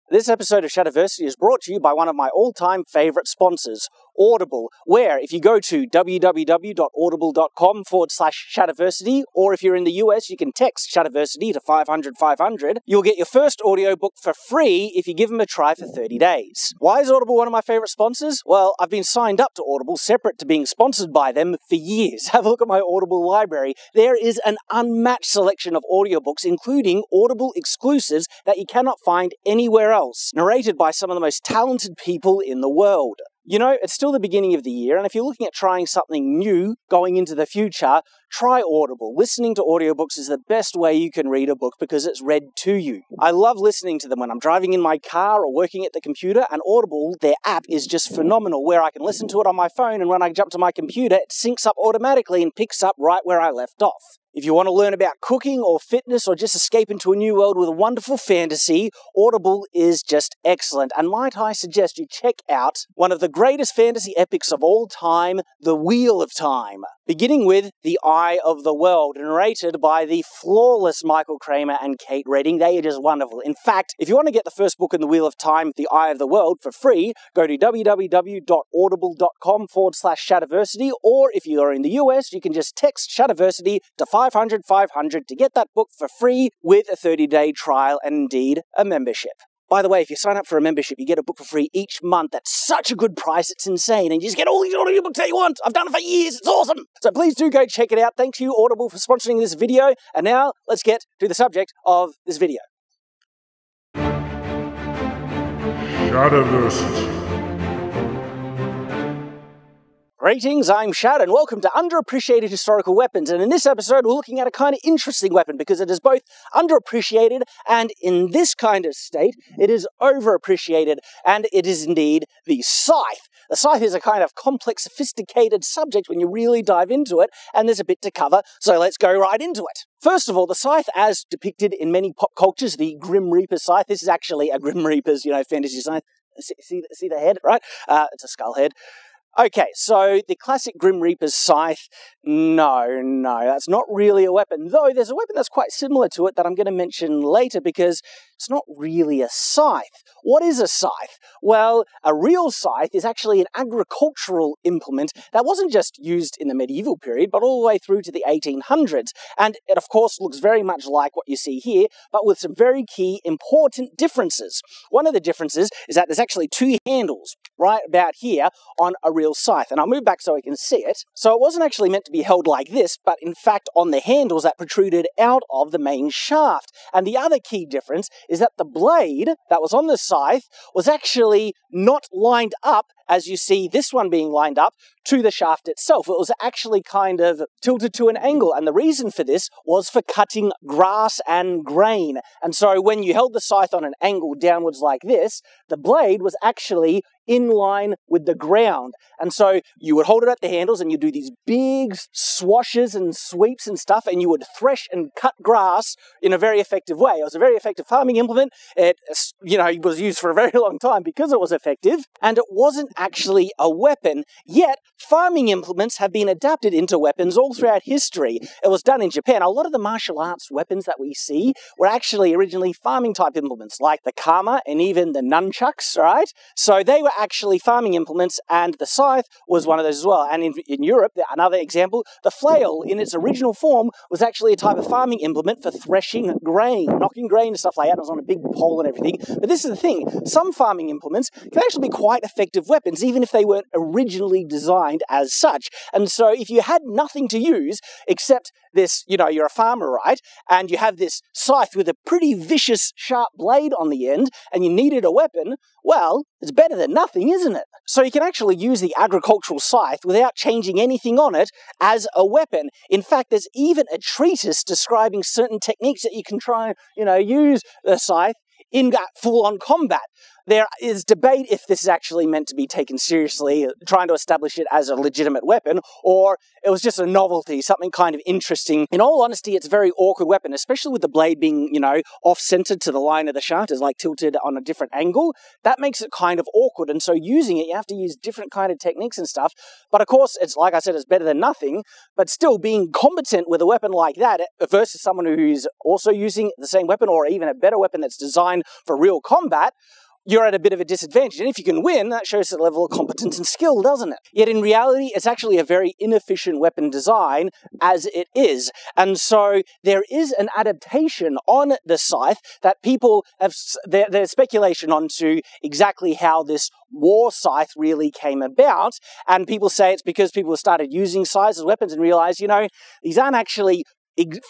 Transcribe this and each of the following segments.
This episode of Shadiversity is brought to you by one of my all-time favourite sponsors, Audible, where if you go to www.audible.com/Shadiversity, or if you're in the US, you can text Shadiversity to 500-500, you'll get your first audiobook for free if you give them a try for 30 days. Why is Audible one of my favourite sponsors? Well, I've been signed up to Audible separate to being sponsored by them for years. Have a look at my Audible library. There is an unmatched selection of audiobooks, including Audible exclusives that you cannot find anywhere else, narrated by some of the most talented people in the world. You know, it's still the beginning of the year, and if you're looking at trying something new going into the future, try Audible. Listening to audiobooks is the best way you can read a book because it's read to you. I love listening to them when I'm driving in my car or working at the computer, and Audible, their app, is just phenomenal, where I can listen to it on my phone, and when I jump to my computer, it syncs up automatically and picks up right where I left off. If you want to learn about cooking or fitness or just escape into a new world with a wonderful fantasy, Audible is just excellent. And might I suggest you check out one of the greatest fantasy epics of all time, The Wheel of Time, beginning with The Eye of the World, narrated by the flawless Michael Kramer and Kate Redding. They are just wonderful. In fact, if you want to get the first book in The Wheel of Time, The Eye of the World, for free, go to www.audible.com/Shadiversity, or if you are in the US, you can just text Shadiversity to 500-500 to get that book for free with a 30-day trial and indeed a membership. By the way, if you sign up for a membership, you get a book for free each month. That's such a good price, it's insane. And you just get all these audiobooks that you want. I've done it for years, it's awesome. So please do go check it out. Thank you, Audible, for sponsoring this video. And now, let's get to the subject of this video. Shadiversity. Greetings, I'm Shad, and welcome to Underappreciated Historical Weapons. And in this episode, we're looking at a kind of interesting weapon because it is both underappreciated and, in this kind of state, it is overappreciated, and it is indeed the Scythe. The Scythe is a kind of complex, sophisticated subject when you really dive into it, and there's a bit to cover, so let's go right into it. First of all, the Scythe, as depicted in many pop cultures, the Grim Reaper Scythe. This is actually a Grim Reaper's, fantasy Scythe. See the head, right? It's a skull head. Okay, so the classic Grim Reaper's Scythe, no, that's not really a weapon, though there's a weapon that's quite similar to it that I'm going to mention later because it's not really a scythe. What is a scythe? Well, a real scythe is actually an agricultural implement that wasn't just used in the medieval period, but all the way through to the 1800s. And it, of course, looks very much like what you see here, but with some very key, important differences. One of the differences is that there's actually two handles right about here on a real scythe. And I'll move back so I can see it. So it wasn't actually meant to be held like this, but in fact on the handles that protruded out of the main shaft. And the other key difference is that the blade that was on the scythe was actually not lined up, as you see this one being lined up, to the shaft itself. It was actually kind of tilted to an angle, and the reason for this was for cutting grass and grain. And so when you held the scythe on an angle downwards like this, the blade was actually in line with the ground. And so you would hold it at the handles and you'd do these big swashes and sweeps and stuff, and you would thresh and cut grass in a very effective way. It was a very effective farming implement. It, was used for a very long time because it was effective, and it wasn't actually a weapon, yet farming implements have been adapted into weapons all throughout history. It was done in Japan. A lot of the martial arts weapons that we see were actually originally farming type implements, like the kama and even the nunchucks, right? So they were actually farming implements, and the scythe was one of those as well. And in Europe, another example, the flail in its original form was actually a type of farming implement for threshing grain, knocking grain and stuff like that. It was on a big pole and everything. But this is the thing, some farming implements can actually be quite effective weapons, even if they weren't originally designed as such. And so if you had nothing to use except this, you're a farmer, right? And you have this scythe with a pretty vicious, sharp blade on the end, and you needed a weapon, well, it's better than nothing, isn't it? So you can actually use the agricultural scythe without changing anything on it as a weapon. In fact, there's even a treatise describing certain techniques that you can try and, use the scythe in full-on combat. There is debate if this is actually meant to be taken seriously, trying to establish it as a legitimate weapon, or it was just a novelty, something kind of interesting. In all honesty, it's a very awkward weapon, especially with the blade being, off-centered to the line of the shaft, is like tilted on a different angle. That makes it kind of awkward, and so using it, you have to use different kind of techniques and stuff. But of course, it's like I said, it's better than nothing, but still being competent with a weapon like that versus someone who's also using the same weapon or even a better weapon that's designed designed for real combat, you're at a bit of a disadvantage. And if you can win, that shows a level of competence and skill, doesn't it? Yet in reality, it's actually a very inefficient weapon design as it is. And so there is an adaptation on the Scythe that people have, there's speculation onto exactly how this war Scythe really came about. And people say it's because people started using scythes as weapons and realized, you know, these aren't actually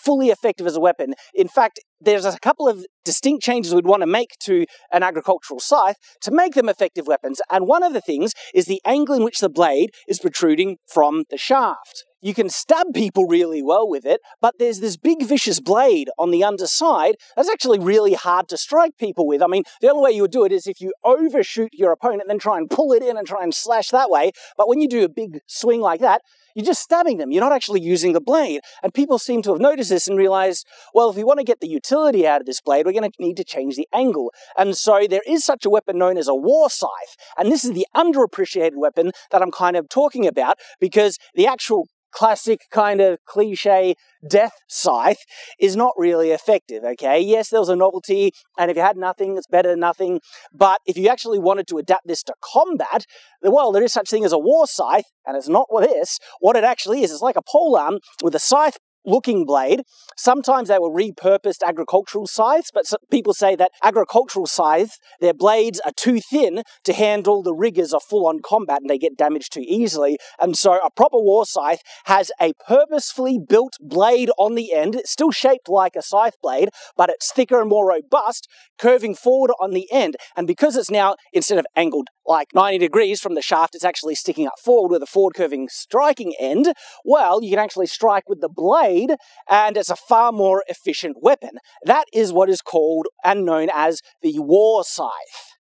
fully effective as a weapon. In fact, there's a couple of distinct changes we'd want to make to an agricultural scythe to make them effective weapons. And one of the things is the angle in which the blade is protruding from the shaft. You can stab people really well with it, but there's this big vicious blade on the underside that's actually really hard to strike people with. I mean, the only way you would do it is if you overshoot your opponent, then try and pull it in and try and slash that way. But when you do a big swing like that, you're just stabbing them. You're not actually using the blade. And people seem to have noticed this and realized, well, if we want to get the utility out of this blade, we're going to need to change the angle. And so there is such a weapon known as a war scythe. And this is the underappreciated weapon that I'm kind of talking about, because the actual classic kind of cliche death scythe is not really effective, okay? Yes, there was a novelty, and if you had nothing, it's better than nothing. But if you actually wanted to adapt this to combat, well, there is such thing as a war scythe, and it's not this. What it actually is, it's like a polearm with a scythe looking blade. Sometimes they were repurposed agricultural scythes, but people say that agricultural scythes, their blades are too thin to handle the rigors of full-on combat and they get damaged too easily. And so a proper war scythe has a purposefully built blade on the end. It's still shaped like a scythe blade, but it's thicker and more robust, curving forward on the end. And because it's now, instead of angled like 90 degrees from the shaft, it's actually sticking up forward with a forward curving striking end, well, you can actually strike with the blade, and it's a far more efficient weapon. That is what is called and known as the war scythe.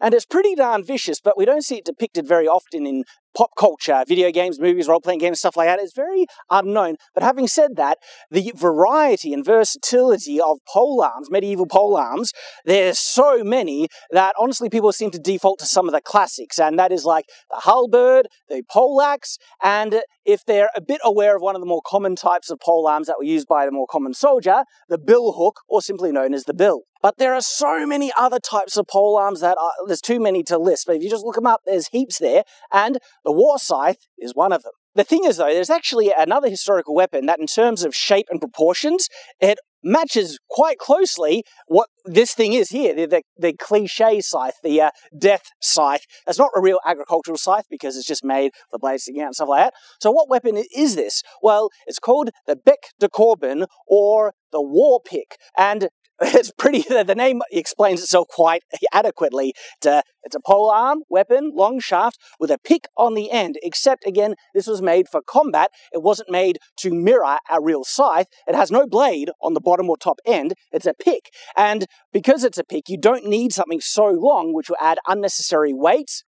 And it's pretty darn vicious, but we don't see it depicted very often in pop culture, video games, movies, role-playing games, stuff like that. It's very unknown. But having said that, the variety and versatility of polearms, medieval polearms, there's so many that honestly people seem to default to some of the classics, and that is like the halberd, the poleaxe, and if they're a bit aware of one of the more common types of polearms that were used by the more common soldier, the bill hook, or simply known as the bill. But there are so many other types of polearms that there's too many to list, but if you just look them up, there's heaps there, and the war scythe is one of them. The thing is, though, there's actually another historical weapon that in terms of shape and proportions, it matches quite closely what this thing is here, the cliche scythe, the death scythe. That's not a real agricultural scythe because it's just made the blades sticking out and stuff like that. So what weapon is this? Well, it's called the bec de corbin, or the war pick, and it's pretty, the name explains itself quite adequately. It's a polearm weapon, long shaft, with a pick on the end, except, again, this was made for combat. It wasn't made to mirror a real scythe. It has no blade on the bottom or top end. It's a pick. And because it's a pick, you don't need something so long, which will add unnecessary weight.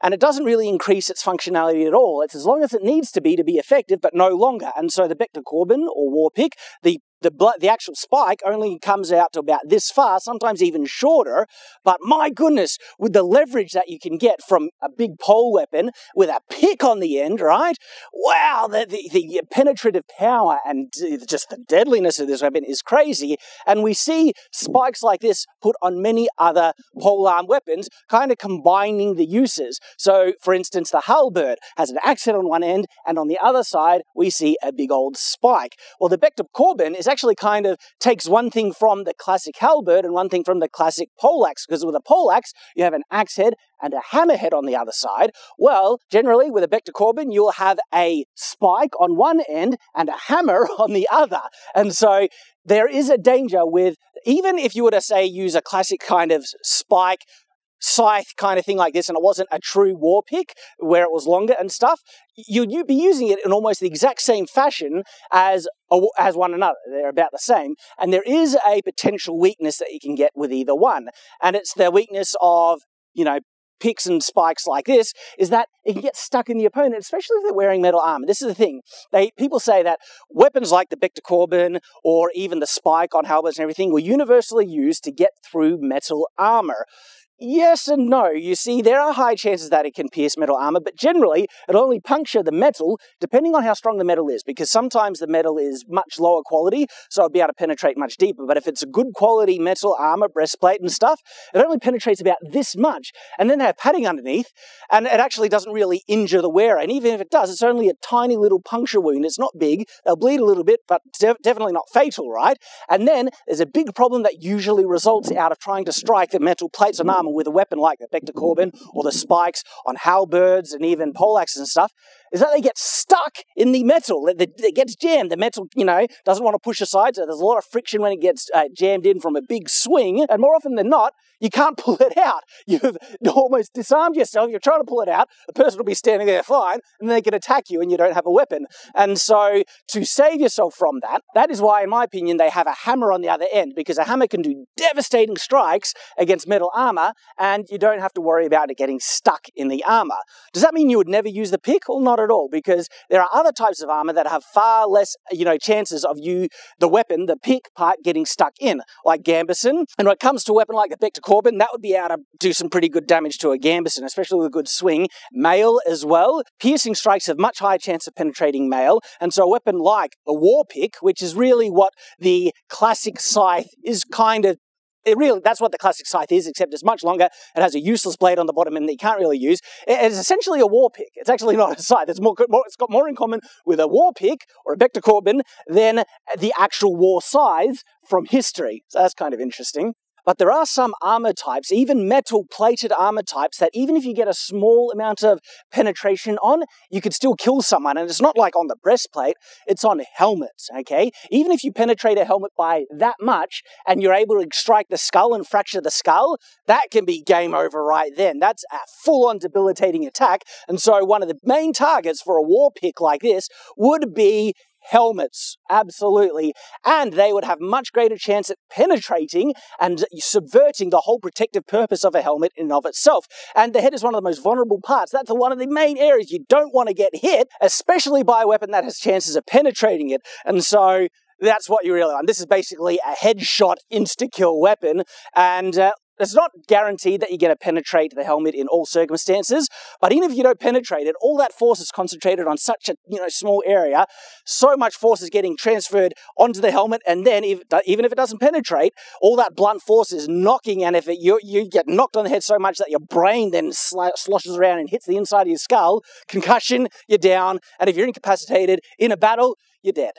And it doesn't really increase its functionality at all. It's as long as it needs to be effective, but no longer. And so the bec de corbin, or war pick, the actual spike only comes out to about this far, sometimes even shorter, but my goodness, with the leverage that you can get from a big pole weapon with a pick on the end, right? Wow, the penetrative power and just the deadliness of this weapon is crazy, and we see spikes like this put on many other polearm weapons, kind of combining the uses. So, for instance, the halberd has an axe head on one end, and on the other side, we see a big old spike. Well, the bec de corbin is actually kind of takes one thing from the classic halberd and one thing from the classic poleaxe, because with a poleaxe, you have an axe head and a hammer head on the other side. Well, generally, with a bec de corbin, you'll have a spike on one end and a hammer on the other. And so there is a danger with, even if you were to say use a classic kind of spike scythe kind of thing like this, and it wasn't a true war pick where it was longer and stuff, you'd be using it in almost the exact same fashion as one another. They're about the same. And there is a potential weakness that you can get with either one. And it's the weakness of, you know, picks and spikes like this, is that it can get stuck in the opponent, especially if they're wearing metal armor. This is the thing. People say that weapons like the bec de corbin or even the spike on halberds and everything were universally used to get through metal armor. Yes and no. You see, there are high chances that it can pierce metal armor, but generally it'll only puncture the metal depending on how strong the metal is, because sometimes the metal is much lower quality, so it'll be able to penetrate much deeper. But if it's a good quality metal armor, breastplate and stuff, it only penetrates about this much, and then they have padding underneath, and it actually doesn't really injure the wearer. And even if it does, it's only a tiny little puncture wound. It's not big. They'll bleed a little bit, but definitely not fatal, right? And then there's a big problem that usually results out of trying to strike the metal plates on armor with a weapon like the Vector Corbin or the spikes on halberds and even poleaxes and stuff, is that they get stuck in the metal. It gets jammed. The metal, doesn't want to push aside, so there's a lot of friction when it gets jammed in from a big swing, and more often than not, you can't pull it out. You've almost disarmed yourself, you're trying to pull it out, the person will be standing there fine, and they can attack you and you don't have a weapon. And so, to save yourself from that, that is why, in my opinion, they have a hammer on the other end, because a hammer can do devastating strikes against metal armor, and you don't have to worry about it getting stuck in the armor. Does that mean you would never use the pick? Well, not at all, because there are other types of armor that have far less, chances of the weapon, the pick part, getting stuck in, like gambeson. And when it comes to a weapon like the Vector Corbin, that would be able to do some pretty good damage to a gambeson, especially with a good swing. Mail as well. Piercing strikes have much higher chance of penetrating mail, and so a weapon like the war pick, which is really what the classic scythe is that's what the classic scythe is, except it's much longer. It has a useless blade on the bottom and that you can't really use. It's essentially a war pick. It's actually not a scythe. It's got more in common with a war pick or a Vector Corbin than the actual war scythe from history. So that's kind of interesting. But there are some armor types, even metal-plated armor types, that even if you get a small amount of penetration on, you could still kill someone. And it's not like on the breastplate, it's on helmets, okay? Even if you penetrate a helmet by that much, and you're able to strike the skull and fracture the skull, that can be game over right then. That's a full-on debilitating attack. And so one of the main targets for a war pick like this would be helmets, absolutely, and they would have much greater chance at penetrating and subverting the whole protective purpose of a helmet in and of itself. And the head is one of the most vulnerable parts. That's one of the main areas you don't want to get hit, especially by a weapon that has chances of penetrating it. And so that's what you really want. This is basically a headshot insta-kill weapon, and it's not guaranteed that you're going to penetrate the helmet in all circumstances, but even if you don't penetrate it, all that force is concentrated on such a small area. So much force is getting transferred onto the helmet, and then even if it doesn't penetrate, all that blunt force is knocking, and if you get knocked on the head so much that your brain then sloshes around and hits the inside of your skull, concussion, you're down, and if you're incapacitated in a battle, you're dead.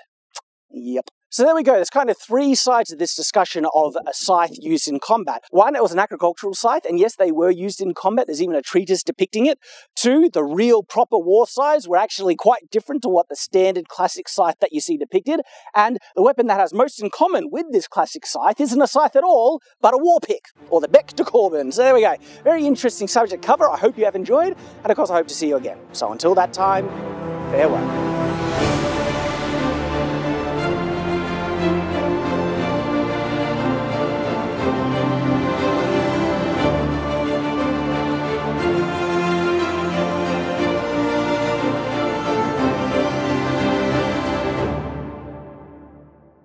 Yep. So there we go. There's kind of three sides of this discussion of a scythe used in combat. One, it was an agricultural scythe, and yes, they were used in combat. There's even a treatise depicting it. Two, the real proper war scythes were actually quite different to what the standard classic scythe that you see depicted. And the weapon that has most in common with this classic scythe isn't a scythe at all, but a war pick, or the Vector Corbin. So there we go. Very interesting subject cover. I hope you have enjoyed, and of course I hope to see you again. So until that time, farewell.